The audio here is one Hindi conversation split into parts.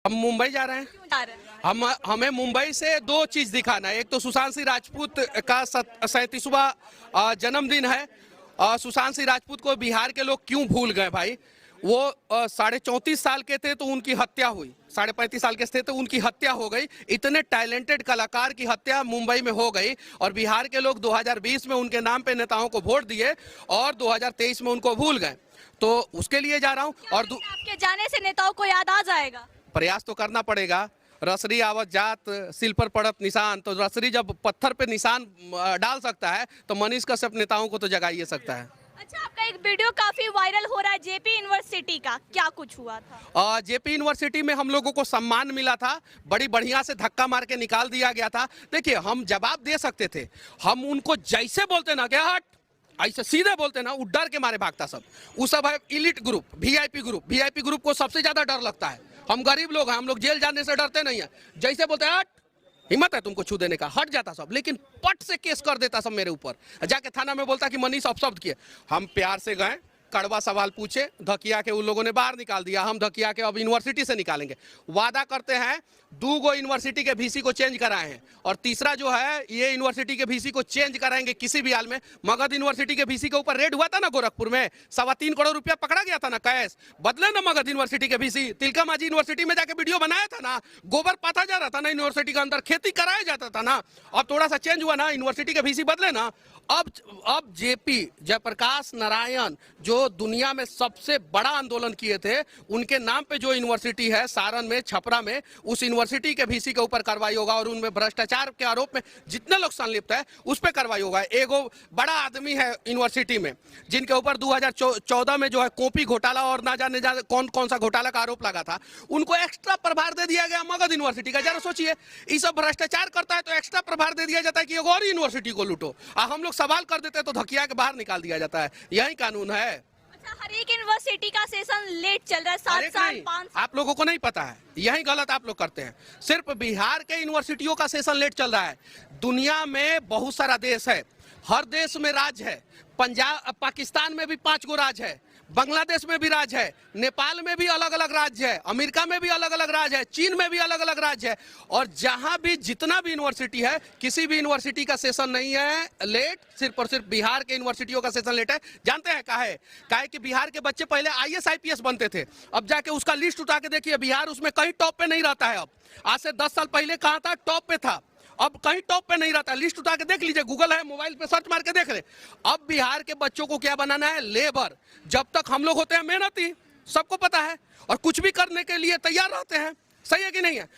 हम मुंबई जा रहे हैं। क्यों जा रहे हैं? हमें मुंबई से दो चीज दिखाना है। एक तो सुशांत सिंह राजपूत का 37वां जन्मदिन है। सुशांत सिंह राजपूत को बिहार के लोग क्यों भूल गए भाई? वो 34.5 साल के थे तो उनकी हत्या हुई, 35.5 साल के थे तो उनकी हत्या हो गई। इतने टैलेंटेड कलाकार की हत्या मुंबई में हो गई और बिहार के लोग 2020 में उनके नाम पे नेताओं को वोट दिए और 2023 में उनको भूल गए। तो उसके लिए जा रहा हूँ। और आपके जाने से नेताओं को याद आ जाएगा? प्रयास तो करना पड़ेगा। रसरी आवत जात सिल पर पड़त निशान, तो रसरी जब पत्थर पे निशान डाल सकता है तो मनीष कश्यप नेताओं को तो जगा ही सकता है। अच्छा, आपका एक वीडियो काफी वायरल हो रहा है जेपी यूनिवर्सिटी का, क्या कुछ हुआ था? जेपी यूनिवर्सिटी में हम लोगों को सम्मान मिला था, बड़ी बढ़िया से धक्का मार के निकाल दिया गया था। देखिए, हम जवाब दे सकते थे, हम उनको जैसे बोलते ना क्या हट ऐसे सीधे बोलते ना, वो डर के मारे भागता सब। वो सब है इलिट ग्रुप, वीआईपी ग्रुप को सबसे ज्यादा डर लगता है। हम गरीब लोग हैं, हम लोग जेल जाने से डरते नहीं है। जैसे बोलते हैं हट, हिम्मत है तुमको छू देने का, हट जाता सब, लेकिन पट से केस कर देता सब मेरे ऊपर। जाके थाना में बोलता कि मनीष अपशब्द किए। हम प्यार से गए, कड़वा सवाल पूछे, धकिया के उन लोगों ने बाहर निकाल दिया। हम धकिया के अब यूनिवर्सिटी से निकालेंगे। वादा करते हैं 2 गो यूनिवर्सिटी के वीसी को चेंज कराए हैं और तीसरा जो है ये यूनिवर्सिटी के वीसी को चेंज कराएंगे किसी भी हाल में। मगध यूनिवर्सिटी के वीसी के ऊपर रेड हुआ था ना गोरखपुर में, 3.25 करोड़ रुपया पकड़ा गया था ना कैश, बदले ना मगध यूनिवर्सिटी के वीसी। तिलका मांझी यूनिवर्सिटी में जाके वीडियो बनाया था ना, गोबर पाथा जा रहा था ना यूनिवर्सिटी के अंदर, खेती कराया जाता था ना। अब थोड़ा सा चेंज हुआ ना, यूनिवर्सिटी के वीसी बदले ना। अब जेपी जयप्रकाश नारायण जो दुनिया में सबसे बड़ा आंदोलन किए थे, उनके नाम पे जो यूनिवर्सिटी है सारण में, छपरा में, उस यूनिवर्सिटी के वीसी के ऊपर कार्रवाई होगा और उनमें भ्रष्टाचार के आरोप में जितने लोग संलिप्त है उस पर कार्रवाई होगा। एगो बड़ा आदमी है यूनिवर्सिटी में जिनके ऊपर 2014 में जो है कॉपी घोटाला और ना जाने कौन कौन सा घोटाला का आरोप लगा था, उनको एक्स्ट्रा प्रभार दे दिया गया मगध यूनिवर्सिटी का। जरा सोचिए, ये सब भ्रष्टाचार करता है तो एक्स्ट्रा प्रभार दे दिया जाता है कि एक और यूनिवर्सिटी को लूटो। हम लोग सवाल कर देते हैं तो धकिया के बाहर निकाल दिया जाता है। यही कानून है। अच्छा, हर एक यूनिवर्सिटी का सेशन लेट चल रहा है, 7 साल 5 साल। आप लोगों को नहीं पता है, यही गलत आप लोग करते हैं। सिर्फ बिहार के यूनिवर्सिटियों का सेशन लेट चल रहा है। दुनिया में बहुत सारा देश है, हर देश में राज है। पाकिस्तान में भी 5 गो राज है, बांग्लादेश में भी राज है, नेपाल में भी अलग अलग राज्य है, अमेरिका में भी अलग अलग राज है, चीन में भी अलग अलग राज्य है। और जहां भी जितना भी यूनिवर्सिटी है, किसी भी यूनिवर्सिटी का सेशन नहीं है लेट, सिर्फ और सिर्फ बिहार के यूनिवर्सिटियों का सेशन लेट है। जानते हैं काहे कि बिहार के बच्चे पहले IAS IPS बनते थे, अब जाके उसका लिस्ट उठा के देखिए, बिहार उसमें कहीं टॉप पे नहीं रहता है। अब आज से 10 साल पहले कहाँ था, टॉप पे था, अब कहीं टॉप पे नहीं रहता। लिस्ट उठा के देख लीजिए, गूगल है, मोबाइल पे सर्च मार के देख ले। अब बिहार के बच्चों को क्या बनाना है, लेबर। जब तक हम लोग होते हैं मेहनती, सबको पता है, और कुछ भी करने के लिए तैयार रहते हैं। सही है कि नहीं है?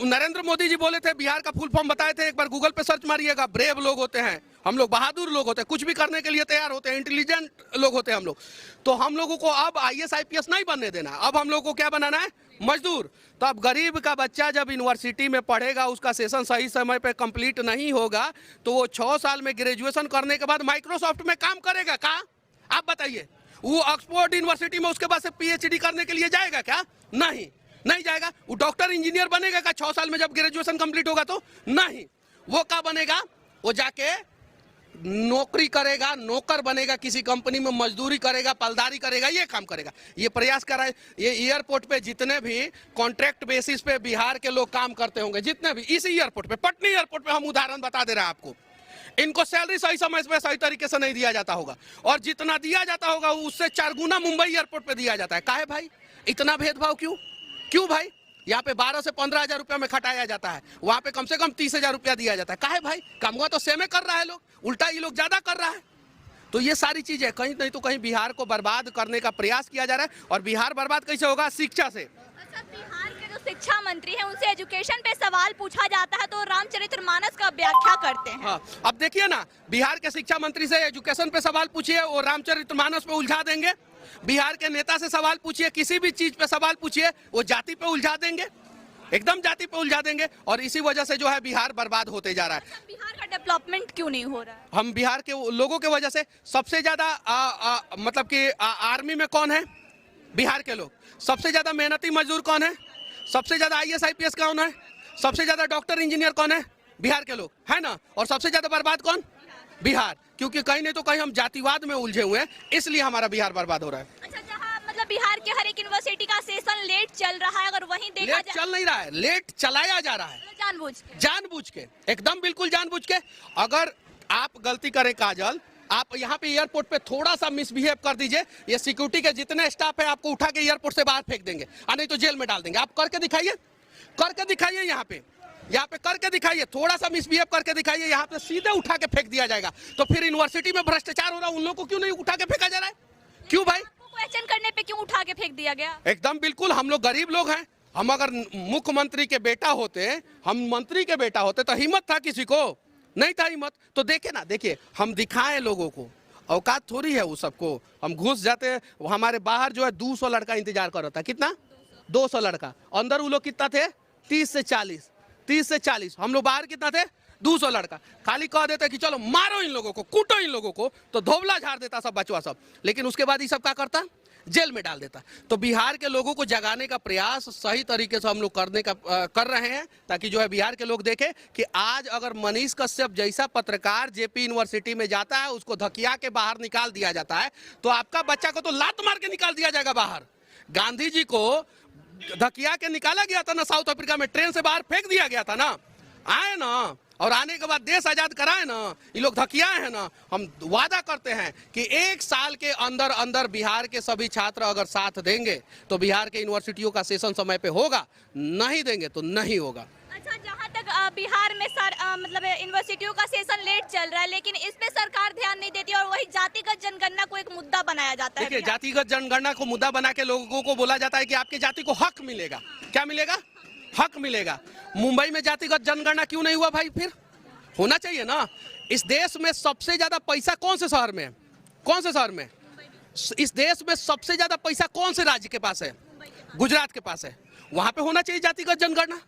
नरेंद्र मोदी जी बोले थे, बिहार का फुल फॉर्म बताए थे, एक बार गूगल पे सर्च मारिएगा। ब्रेव लोग होते हैं हम लोग, बहादुर लोग होते हैं, कुछ भी करने के लिए तैयार होते हैं, इंटेलिजेंट लोग होते हैं हम लोग। तो हम लोगों को अब IAS IPS नहीं बनने देना, अब हम लोग को क्या बनाना है, मजदूर। तो अब गरीब का बच्चा जब यूनिवर्सिटी में पढ़ेगा, उसका सेशन सही समय पे कंप्लीट नहीं होगा, तो वो 6 साल में ग्रेजुएशन करने के बाद माइक्रोसॉफ्ट में काम करेगा क्या? आप बताइए। वो ऑक्सफोर्ड यूनिवर्सिटी में उसके बाद से PhD करने के लिए जाएगा क्या? नहीं जाएगा। वो डॉक्टर इंजीनियर बनेगा क्या 6 साल में जब ग्रेजुएशन कंप्लीट होगा? तो नहीं। वो क्या बनेगा, वो जाके नौकरी करेगा, नौकर बनेगा, किसी कंपनी में मजदूरी करेगा, पलदारी करेगा, ये काम करेगा। ये प्रयास कर रहा है। ये एयरपोर्ट पे जितने भी कॉन्ट्रैक्ट बेसिस पे बिहार के लोग काम करते होंगे, जितने भी, इसी एयरपोर्ट पे, पटनी एयरपोर्ट पे, हम उदाहरण बता दे रहे हैं आपको, इनको सैलरी सही समय पे सही तरीके से नहीं दिया जाता होगा, और जितना दिया जाता होगा उससे 4 गुना मुंबई एयरपोर्ट पे दिया जाता है। काहे भाई इतना भेदभाव? क्यों भाई? यहाँ पे 12 से 15 हजार रुपया में खटाया जाता है, वहाँ पे कम से कम 30 हजार रुपया दिया जाता है। काहे भाई? कामगा तो सेमे कर रहा है लोग, उल्टा ये लोग ज्यादा कर रहा है। तो ये सारी चीजें कहीं नहीं तो कहीं बिहार को बर्बाद करने का प्रयास किया जा रहा है। और बिहार बर्बाद कैसे होगा? शिक्षा से। अच्छा, बिहार के जो शिक्षा मंत्री हैं उनसे एजुकेशन पे सवाल पूछा जाता है तो रामचरितमानस का व्याख्या करते हैं। हाँ, अब देखिए ना, बिहार के शिक्षा मंत्री से एजुकेशन पे सवाल पूछिए, वो रामचरितमानस पे उलझा देंगे। बिहार के नेता से सवाल पूछिए, किसी भी चीज पे सवाल पूछिए, वो जाति पे उलझा देंगे, एकदम जाति पे उलझा देंगे। और इसी वजह से जो है बिहार बर्बाद होते जा रहा है। बिहार का डेवलपमेंट क्यों नहीं हो रहा है? हम बिहार के लोगों के वजह से सबसे ज्यादा मतलब कि आर्मी में कौन है? बिहार के लोग। सबसे ज्यादा मेहनती मजदूर कौन है? सबसे ज्यादा IAS IPS कौन है? सबसे ज्यादा डॉक्टर इंजीनियर कौन है? बिहार के लोग, है ना? और सबसे ज्यादा बर्बाद कौन? बिहार। क्योंकि कहीं नहीं तो कहीं हम जातिवाद में उलझे हुए हैं, इसलिए हमारा बिहार बर्बाद हो रहा है। अच्छा, जहाँ मतलब बिहार के हर एक यूनिवर्सिटी का सेशन लेट चल रहा है, अगर वहीं देखा लेट चल नहीं रहा है, लेट चलाया जा रहा है जानबूझ के, एकदम बिल्कुल जानबूझ के। अगर आप गलती करें काजल, आप यहाँ पे एयरपोर्ट पे थोड़ा सा मिसबिहेव कर दीजिए, ये सिक्योरिटी के जितने स्टाफ है आपको उठा के एयरपोर्ट से बाहर फेंक देंगे, और नहीं तो जेल में डाल देंगे। आप करके दिखाइए यहाँ पे करके दिखाइए, थोड़ा सा मिसबिहेव करके दिखाइए, यहाँ पे सीधे उठा के फेंक दिया जाएगा। तो फिर यूनिवर्सिटी में भ्रष्टाचार हो रहा है, उन लोगों को क्यों नहीं उठा के फेंका जा रहा है? क्यों भाई? क्वेश्चन करने पे क्यों उठा के फेंक दिया गया? एकदम बिल्कुल, हम लोग गरीब लोग हैं। हम अगर मुख्यमंत्री के बेटा होते, हम मंत्री के बेटा होते तो हिम्मत था किसी को? नहीं था हिम्मत। तो देखिए हम दिखाएं लोगों को, औकात थोड़ी है वो सबको। हम घुस जाते, हमारे बाहर जो है 200 लड़का इंतजार कर रहा था। कितना? 200 लड़का। अंदर वो लोग कितना थे? 30 से 40। हम लोग बाहर कितना थे? 200 लड़का। खाली कह देते कि चलो मारो इन लोगों को, कूटो इन लोगों को, तो धोबला झाड़ देता सब बचवा सब। लेकिन उसके बाद ये सब क्या करता? जेल में डाल देता। तो बिहार के लोगों को जगाने का प्रयास सही तरीके से हम लोग कर रहे हैं, ताकि जो है बिहार के लोग देखें कि आज अगर मनीष कश्यप जैसा पत्रकार जेपी यूनिवर्सिटी में जाता है, उसको धकिया के बाहर निकाल दिया जाता है, तो आपका बच्चा को तो लात मार के निकाल दिया जाएगा बाहर। गांधी जी को धकिया के निकाला गया था ना साउथ अफ्रीका में, ट्रेन से बाहर फेंक दिया गया था ना, आए ना, और आने के बाद देश आजाद कराए ना, ये लोग धकियाए हैं ना। हम वादा करते हैं कि 1 साल के अंदर अंदर बिहार के सभी छात्र अगर साथ देंगे तो बिहार के यूनिवर्सिटियों का सेशन समय पे होगा, नहीं देंगे तो नहीं होगा। अच्छा, जहाँ तक बिहार में मतलब यूनिवर्सिटियों का सेशन लेट चल रहा है, लेकिन इस पे सरकार ध्यान नहीं देती और वही जातिगत जनगणना को एक मुद्दा बनाया जाता है। देखिए, जातिगत जनगणना को मुद्दा बना के लोगों को बोला जाता है कि आपकी जाति को हक मिलेगा। क्या मिलेगा? हक मिलेगा। मुंबई में जातिगत जनगणना क्यों नहीं हुआ भाई? फिर होना चाहिए ना। इस देश में सबसे ज्यादा पैसा कौन से शहर में है? कौन से शहर में? इस देश में सबसे ज्यादा पैसा कौन से राज्य के पास है? गुजरात के पास है। वहां पे होना चाहिए जातिगत जनगणना।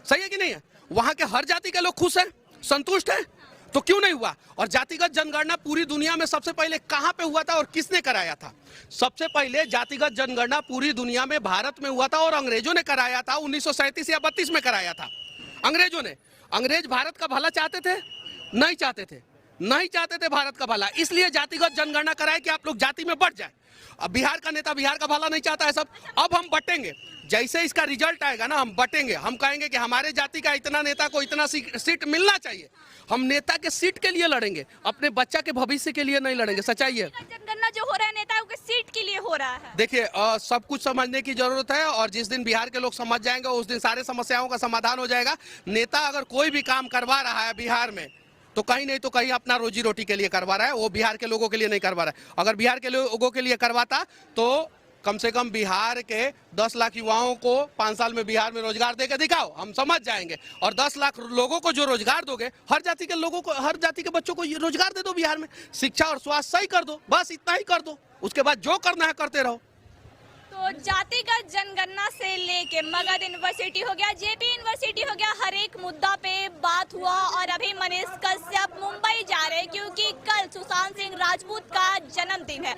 सही है कि नहीं है? वहां के हर जाति के लोग खुश हैं, संतुष्ट हैं, तो क्यों नहीं हुआ? और जातिगत जनगणना पूरी दुनिया में सबसे पहले कहां पे हुआ था और किसने कराया था? सबसे पहले जातिगत जनगणना पूरी दुनिया में भारत में हुआ था, और अंग्रेजों ने कराया था। 1937 या 32 में कराया था अंग्रेजों ने। अंग्रेज भारत का भला चाहते थे? नहीं चाहते थे भारत का भला, इसलिए जातिगत जनगणना कराए कि आप लोग जाति में बढ़ जाए। अब बिहार का नेता बिहार का भला नहीं चाहता है सब। अब हम बटेंगे, जैसे इसका रिजल्ट आएगा ना, हम बटेंगे। हम कहेंगे कि हमारे जाति का इतना नेता को इतना सीट मिलना चाहिए। हम नेता के सीट के लिए लड़ेंगे, अपने बच्चा के भविष्य के लिए नहीं लड़ेंगे। सच्चाई है। जनगणना जो हो रहा है नेताओं के सीट के लिए हो रहा है। देखिए, सब कुछ समझने की जरूरत है, और जिस दिन बिहार के लोग समझ जाएंगे उस दिन सारे समस्याओं का समाधान हो जाएगा। नेता अगर कोई भी काम करवा रहा है बिहार में, तो कहीं नहीं तो कहीं अपना रोजी रोटी के लिए करवा रहा है, वो बिहार के लोगों के लिए नहीं करवा रहा है। अगर बिहार के लोगों के लिए करवाता तो कम से कम बिहार के 10 लाख युवाओं को 5 साल में बिहार में रोजगार देकर दिखाओ, हम समझ जाएंगे। और 10 लाख लोगों को जो रोजगार दोगे, हर जाति के लोगों को, हर जाति के बच्चों को रोजगार दे दो बिहार में। शिक्षा और स्वास्थ्य सही कर दो, बस इतना ही कर दो। उसके बाद जो करना है करते रहो। तो जातिगत जनगणना से लेके मगध यूनिवर्सिटी हो गया, जेपी यूनिवर्सिटी हो गया, हर एक मुद्दा पे बात हुआ। और अभी मनीष कश्यप मुंबई जा रहे हैं क्योंकि कल सुशांत सिंह राजपूत का जन्मदिन है।